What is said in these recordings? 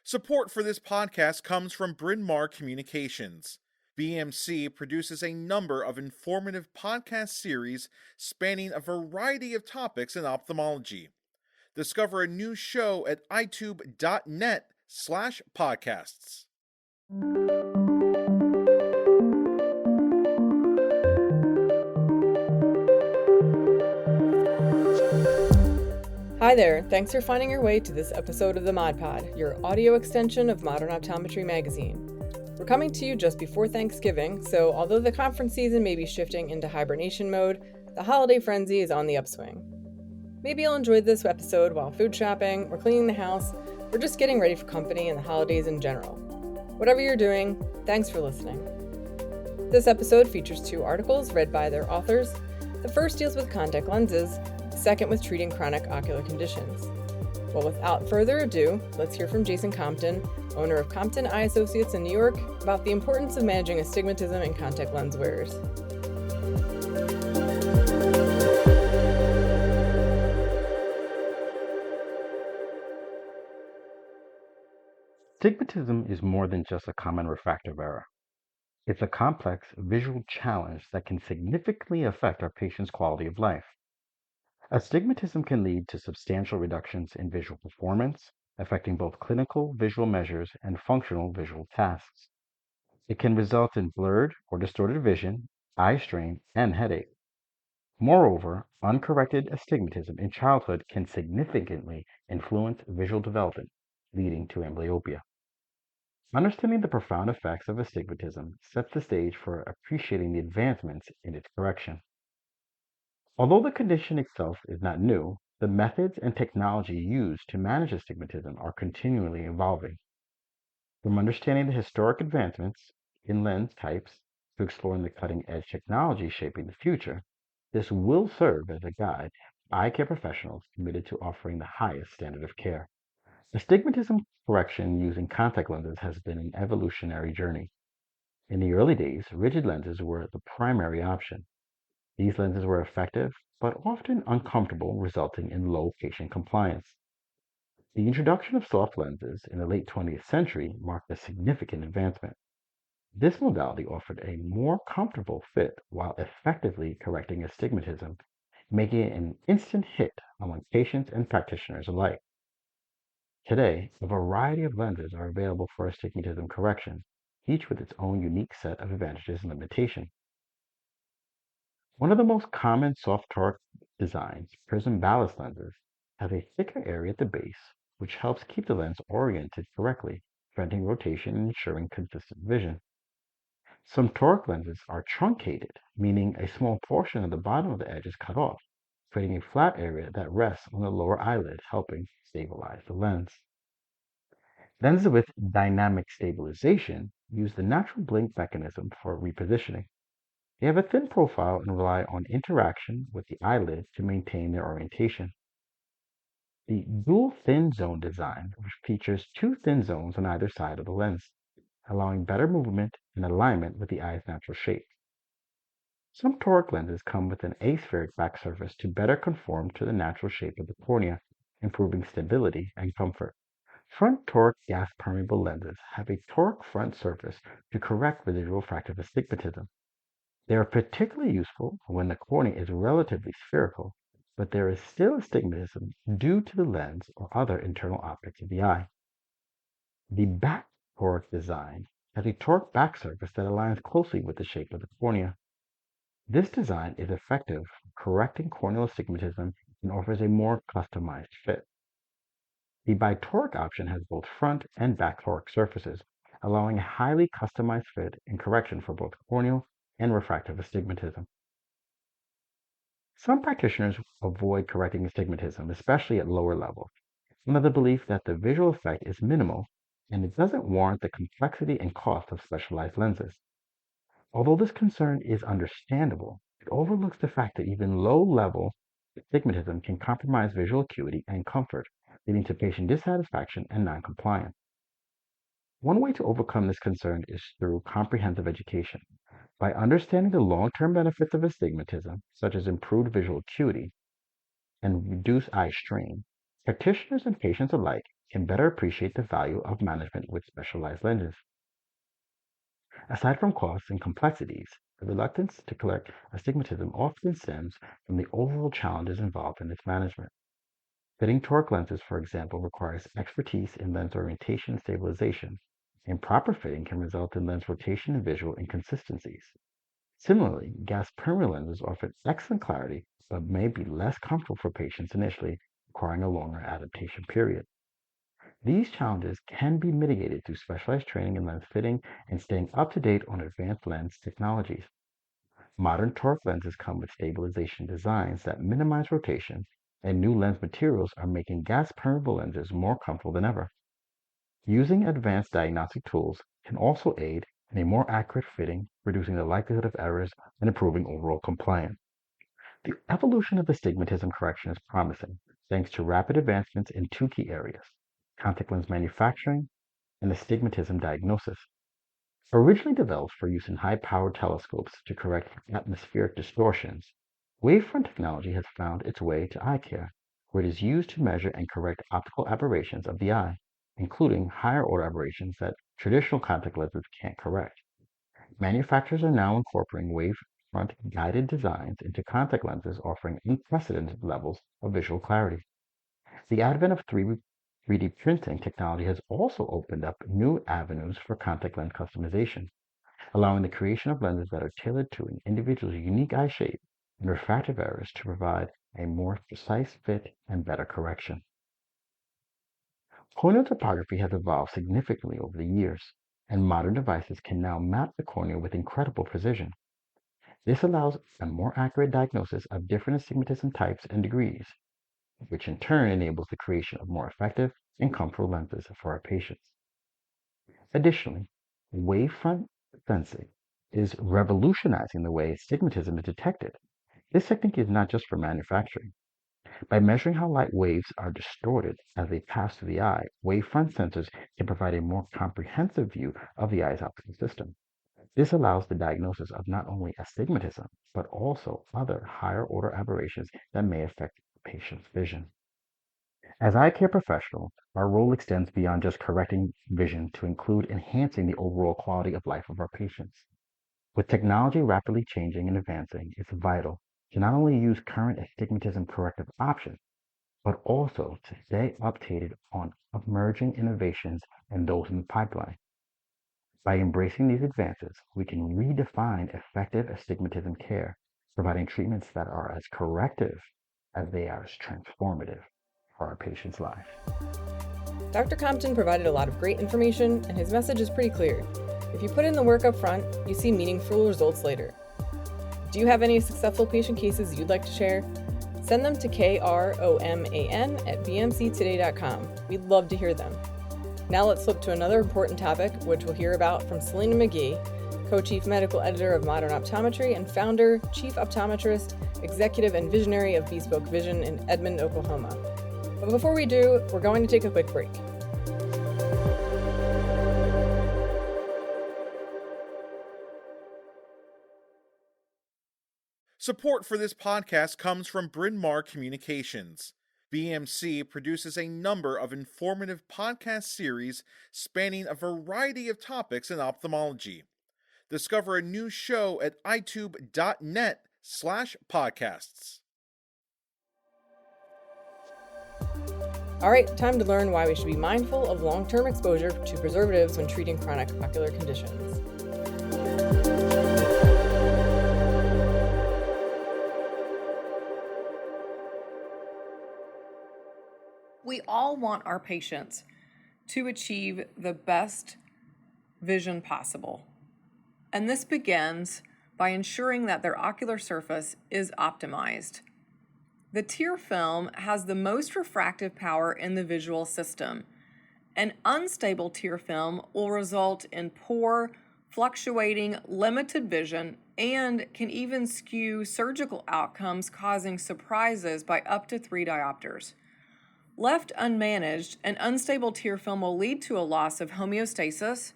Support for this podcast comes from Bryn Mawr Communications. BMC produces a number of informative podcast series spanning a variety of topics in ophthalmology. Discover a new show at itube.net/podcasts. Hi there, thanks for finding your way to this episode of the Mod Pod, your audio extension of Modern Optometry magazine. We're coming to you just before Thanksgiving, so although the conference season may be shifting into hibernation mode, the holiday frenzy is on the upswing. Maybe you'll enjoy this episode while food shopping, or cleaning the house, or just getting ready for company and the holidays in general. Whatever you're doing, thanks for listening. This episode features 2 articles read by their authors. The first deals with contact lenses, the second with treating chronic ocular conditions. Well, without further ado, let's hear from Jason Compton, owner of Compton Eye Associates in New York, about the importance of managing astigmatism in contact lens wearers. Astigmatism is more than just a common refractive error. It's a complex visual challenge that can significantly affect our patients' quality of life. Astigmatism can lead to substantial reductions in visual performance, affecting both clinical visual measures and functional visual tasks. It can result in blurred or distorted vision, eye strain, and headache. Moreover, uncorrected astigmatism in childhood can significantly influence visual development, leading to amblyopia. Understanding the profound effects of astigmatism sets the stage for appreciating the advancements in its correction. Although the condition itself is not new, the methods and technology used to manage astigmatism are continually evolving. From understanding the historic advancements in lens types to exploring the cutting-edge technology shaping the future, this will serve as a guide for eye care professionals committed to offering the highest standard of care. Astigmatism correction using contact lenses has been an evolutionary journey. In the early days, rigid lenses were the primary option. These lenses were effective, but often uncomfortable, resulting in low patient compliance. The introduction of soft lenses in the late 20th century marked a significant advancement. This modality offered a more comfortable fit while effectively correcting astigmatism, making it an instant hit among patients and practitioners alike. Today, a variety of lenses are available for astigmatism correction, each with its own unique set of advantages and limitations. One of the most common soft toric designs, prism ballast lenses, has a thicker area at the base, which helps keep the lens oriented correctly, preventing rotation and ensuring consistent vision. Some toric lenses are truncated, meaning a small portion of the bottom of the edge is cut off, creating a flat area that rests on the lower eyelid, helping stabilize the lens. Lenses with dynamic stabilization use the natural blink mechanism for repositioning. They have a thin profile and rely on interaction with the eyelid to maintain their orientation. The dual thin zone design features 2 thin zones on either side of the lens, allowing better movement and alignment with the eye's natural shape. Some toric lenses come with an aspheric back surface to better conform to the natural shape of the cornea, improving stability and comfort. Front toric gas permeable lenses have a toric front surface to correct residual refractive astigmatism. They are particularly useful when the cornea is relatively spherical, but there is still astigmatism due to the lens or other internal optics of the eye. The back toric design has a toric back surface that aligns closely with the shape of the cornea. This design is effective for correcting corneal astigmatism and offers a more customized fit. The bitoric option has both front and back toric surfaces, allowing a highly customized fit and correction for both corneal and refractive astigmatism. Some practitioners avoid correcting astigmatism, especially at lower levels, under the belief that the visual effect is minimal and it doesn't warrant the complexity and cost of specialized lenses. Although this concern is understandable, it overlooks the fact that even low-level astigmatism can compromise visual acuity and comfort, leading to patient dissatisfaction and noncompliance. One way to overcome this concern is through comprehensive education. By understanding the long-term benefits of astigmatism, such as improved visual acuity and reduced eye strain, practitioners and patients alike can better appreciate the value of management with specialized lenses. Aside from costs and complexities, the reluctance to correct astigmatism often stems from the overall challenges involved in its management. Fitting toric lenses, for example, requires expertise in lens orientation and stabilization. Improper fitting can result in lens rotation and visual inconsistencies. Similarly, gas permeable lenses offer excellent clarity but may be less comfortable for patients initially, requiring a longer adaptation period. These challenges can be mitigated through specialized training in lens fitting and staying up to date on advanced lens technologies. Modern toric lenses come with stabilization designs that minimize rotation, and new lens materials are making gas permeable lenses more comfortable than ever. Using advanced diagnostic tools can also aid in a more accurate fitting, reducing the likelihood of errors and improving overall compliance. The evolution of astigmatism correction is promising, thanks to rapid advancements in two key areas: contact lens manufacturing and astigmatism diagnosis. Originally developed for use in high-powered telescopes to correct atmospheric distortions, wavefront technology has found its way to eye care, where it is used to measure and correct optical aberrations of the eye, including higher-order aberrations that traditional contact lenses can't correct. Manufacturers are now incorporating wavefront guided designs into contact lenses, offering unprecedented levels of visual clarity. The advent of 3D printing technology has also opened up new avenues for contact lens customization, allowing the creation of lenses that are tailored to an individual's unique eye shape and refractive errors to provide a more precise fit and better correction. Corneal topography has evolved significantly over the years, and modern devices can now map the cornea with incredible precision. This allows a more accurate diagnosis of different astigmatism types and degrees, which in turn enables the creation of more effective and comfortable lenses for our patients. Additionally, wavefront sensing is revolutionizing the way astigmatism is detected. This technique is not just for manufacturing. By measuring how light waves are distorted as they pass through the eye, wavefront sensors can provide a more comprehensive view of the eye's optical system. This allows the diagnosis of not only astigmatism, but also other higher order aberrations that may affect the patient's vision. As eye care professionals, our role extends beyond just correcting vision to include enhancing the overall quality of life of our patients. With technology rapidly changing and advancing, it's vital to not only use current astigmatism corrective options, but also to stay updated on emerging innovations and those in the pipeline. By embracing these advances, we can redefine effective astigmatism care, providing treatments that are as corrective as they are as transformative for our patients' lives. Dr. Compton provided a lot of great information, and his message is pretty clear. If you put in the work up front, you see meaningful results later. Do you have any successful patient cases you'd like to share? Send them to kroman@bmctoday.com. We'd love to hear them. Now let's flip to another important topic, which we'll hear about from Selina McGee, Co-Chief Medical Editor of Modern Optometry and Founder, Chief Optometrist, Executive and Visionary of Bespoke Vision in Edmond, Oklahoma. But before we do, we're going to take a quick break. Support for this podcast comes from Bryn Mawr Communications. BMC produces a number of informative podcast series spanning a variety of topics in ophthalmology. Discover a new show at itube.net/podcasts. All right, time to learn why we should be mindful of long-term exposure to preservatives when treating chronic ocular conditions. We all want our patients to achieve the best vision possible. And this begins by ensuring that their ocular surface is optimized. The tear film has the most refractive power in the visual system. An unstable tear film will result in poor, fluctuating, limited vision and can even skew surgical outcomes, causing surprises by up to 3 diopters. Left unmanaged, an unstable tear film will lead to a loss of homeostasis,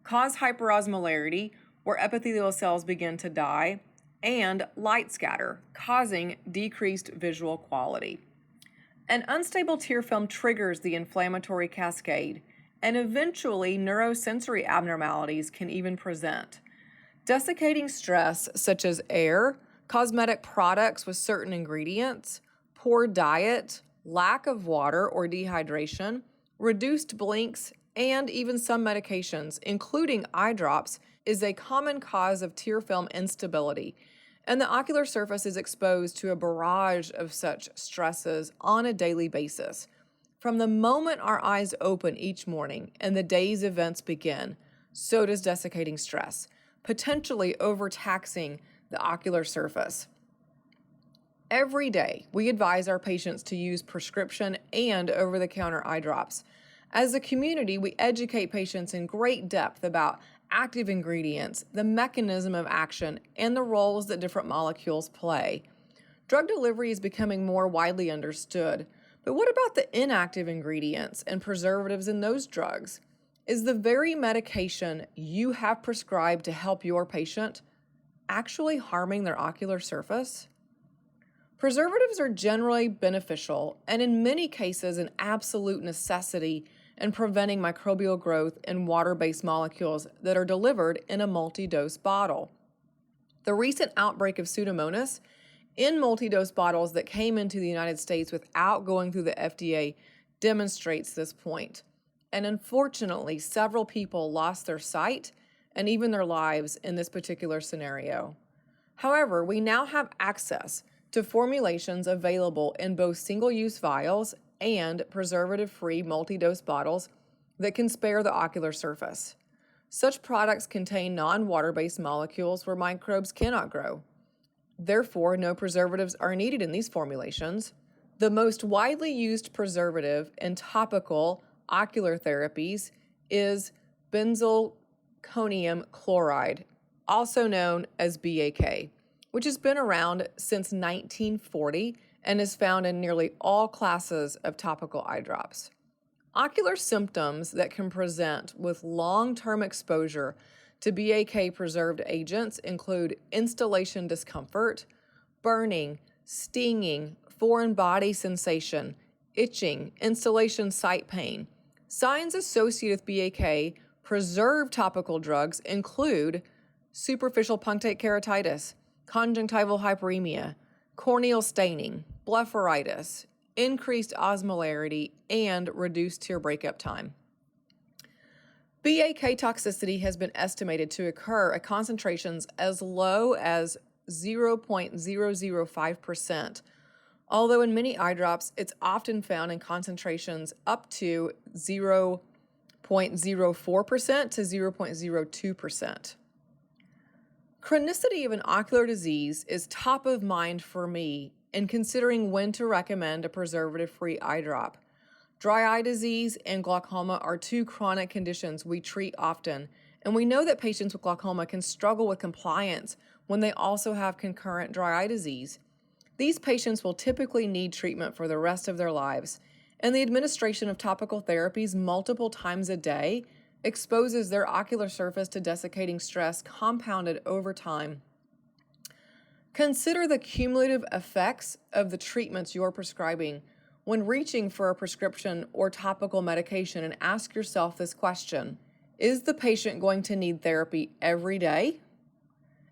cause hyperosmolarity, where epithelial cells begin to die, and light scatter, causing decreased visual quality. An unstable tear film triggers the inflammatory cascade, and eventually neurosensory abnormalities can even present. Desiccating stress, such as air, cosmetic products with certain ingredients, poor diet, lack of water or dehydration, reduced blinks, and even some medications, including eye drops, is a common cause of tear film instability, and the ocular surface is exposed to a barrage of such stresses on a daily basis. From the moment our eyes open each morning and the day's events begin, so does desiccating stress, potentially overtaxing the ocular surface. Every day, we advise our patients to use prescription and over-the-counter eye drops. As a community, we educate patients in great depth about active ingredients, the mechanism of action, and the roles that different molecules play. Drug delivery is becoming more widely understood, but what about the inactive ingredients and preservatives in those drugs? Is the very medication you have prescribed to help your patient actually harming their ocular surface? Preservatives are generally beneficial and in many cases an absolute necessity in preventing microbial growth in water-based molecules that are delivered in a multi-dose bottle. The recent outbreak of Pseudomonas in multi-dose bottles that came into the United States without going through the FDA demonstrates this point. And unfortunately, several people lost their sight and even their lives in this particular scenario. However, we now have access to formulations available in both single-use vials and preservative-free multi-dose bottles that can spare the ocular surface. Such products contain non-water-based molecules where microbes cannot grow. Therefore, no preservatives are needed in these formulations. The most widely used preservative in topical ocular therapies is benzalkonium chloride, also known as BAK, which has been around since 1940 and is found in nearly all classes of topical eye drops. Ocular symptoms that can present with long-term exposure to BAK-preserved agents include instillation discomfort, burning, stinging, foreign body sensation, itching, instillation site pain. Signs associated with BAK-preserved topical drugs include superficial punctate keratitis, conjunctival hyperemia, corneal staining, blepharitis, increased osmolarity, and reduced tear breakup time. BAK toxicity has been estimated to occur at concentrations as low as 0.005%, although in many eye drops it's often found in concentrations up to 0.04% to 0.02%. Chronicity of an ocular disease is top of mind for me in considering when to recommend a preservative-free eye drop. Dry eye disease and glaucoma are two chronic conditions we treat often, and we know that patients with glaucoma can struggle with compliance when they also have concurrent dry eye disease. These patients will typically need treatment for the rest of their lives, and the administration of topical therapies multiple times a day exposes their ocular surface to desiccating stress compounded over time. Consider the cumulative effects of the treatments you're prescribing when reaching for a prescription or topical medication, and ask yourself this question: is the patient going to need therapy every day?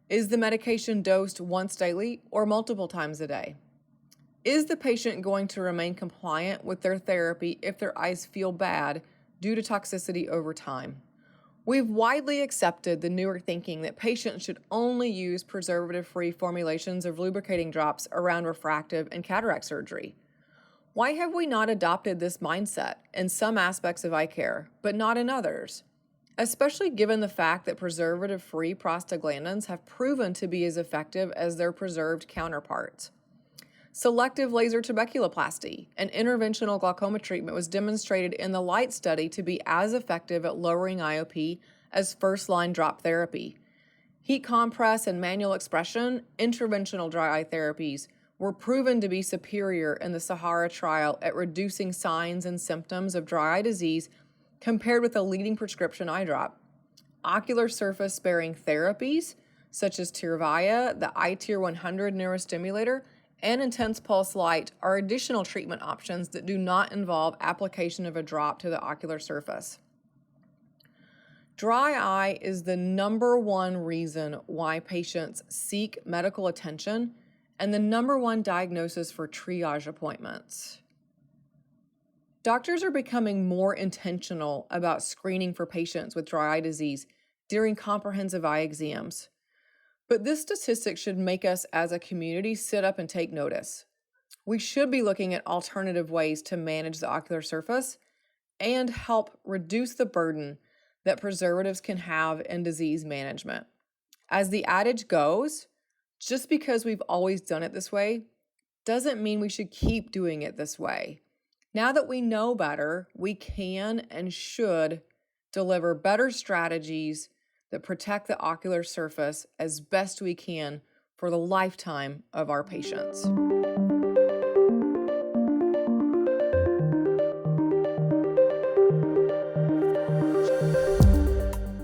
Is the medication dosed once daily or multiple times a day? Is the patient going to remain compliant with their therapy if their eyes feel bad due to toxicity over time? We've widely accepted the newer thinking that patients should only use preservative-free formulations of lubricating drops around refractive and cataract surgery. Why have we not adopted this mindset in some aspects of eye care, but not in others? Especially given the fact that preservative-free prostaglandins have proven to be as effective as their preserved counterparts. Selective laser trabeculoplasty, an interventional glaucoma treatment, was demonstrated in the LIGHT study to be as effective at lowering IOP as first-line drop therapy. Heat compress and manual expression, interventional dry eye therapies, were proven to be superior in the Sahara trial at reducing signs and symptoms of dry eye disease compared with a leading prescription eye drop. Ocular surface sparing therapies, such as Tyrvaya, the iTear 100 neurostimulator, and intense pulse light are additional treatment options that do not involve application of a drop to the ocular surface. Dry eye is the number one reason why patients seek medical attention and the number one diagnosis for triage appointments. Doctors are becoming more intentional about screening for patients with dry eye disease during comprehensive eye exams. But this statistic should make us as a community sit up and take notice. We should be looking at alternative ways to manage the ocular surface and help reduce the burden that preservatives can have in disease management. As the adage goes, just because we've always done it this way doesn't mean we should keep doing it this way. Now that we know better, we can and should deliver better strategies that protect the ocular surface as best we can for the lifetime of our patients.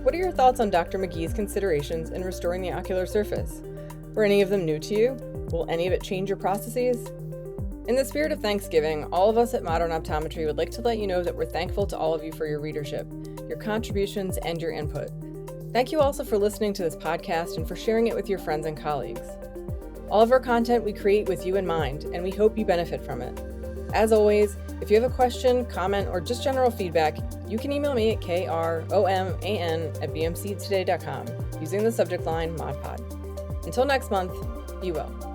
What are your thoughts on Dr. McGee's considerations in restoring the ocular surface? Were any of them new to you? Will any of it change your processes? In the spirit of Thanksgiving, all of us at Modern Optometry would like to let you know that we're thankful to all of you for your readership, your contributions, and your input. Thank you also for listening to this podcast and for sharing it with your friends and colleagues. All of our content we create with you in mind, and we hope you benefit from it. As always, if you have a question, comment, or just general feedback, you can email me at kroman@bmctoday.com using the subject line ModPod. Until next month, be well.